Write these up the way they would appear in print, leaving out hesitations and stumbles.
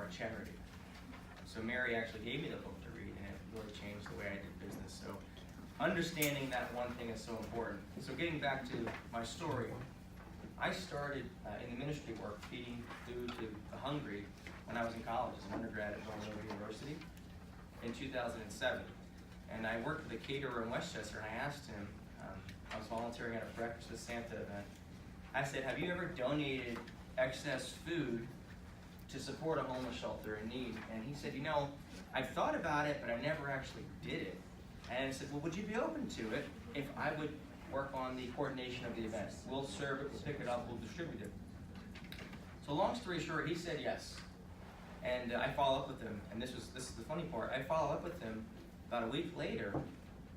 start a charity. So Mary actually gave me the book to read, and it really changed the way I did business. So understanding that one thing is so important. So getting back to my story, I started in the ministry work, feeding food to the hungry, when I was in college as an undergrad at Villanova University in 2007. And I worked with a caterer in Westchester, and I asked him, I was volunteering at a Breakfast with Santa event. I said, have you ever donated excess food to support a homeless shelter in need? And he said, you know, I've thought about it, but I never actually did it. And I said, well, would you be open to it if I would work on the coordination of the event? We'll serve it, we'll pick it up, we'll distribute it. So long story short, he said yes. And I follow up with him, and this is the funny part. I follow up with him about a week later,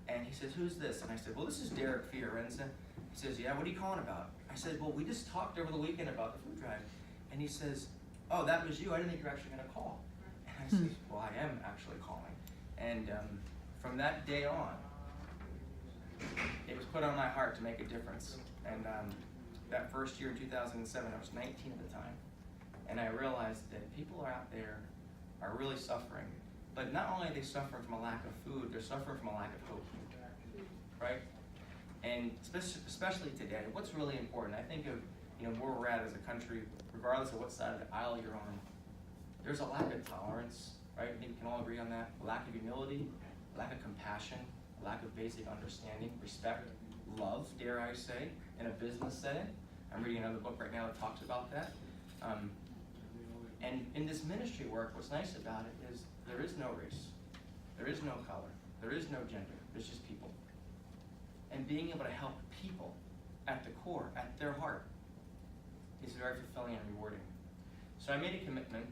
and he says, who's this? And I said, well, this is Derek Fiorenza. He says, yeah, what are you calling about? I said, well, we just talked over the weekend about the food drive. And he says, oh, that was you. I didn't think you were actually going to call. And I said, well, I am actually calling. And from that day on, it was put on my heart to make a difference. And that first year in 2007, I was 19 at the time. And I realized that people out there are really suffering. But not only are they suffering from a lack of food, they're suffering from a lack of hope, right? And especially today, what's really important, I think of where we're at as a country, regardless of what side of the aisle you're on, there's a lack of tolerance, right? I think we can all agree on that. A lack of humility, a lack of compassion, a lack of basic understanding, respect, love, dare I say, in a business setting. I'm reading another book right now that talks about that. And in this ministry work, what's nice about it is there is no race, there is no color, there is no gender, there's just people. And being able to help people at the core, at their heart, is very fulfilling and rewarding. So I made a commitment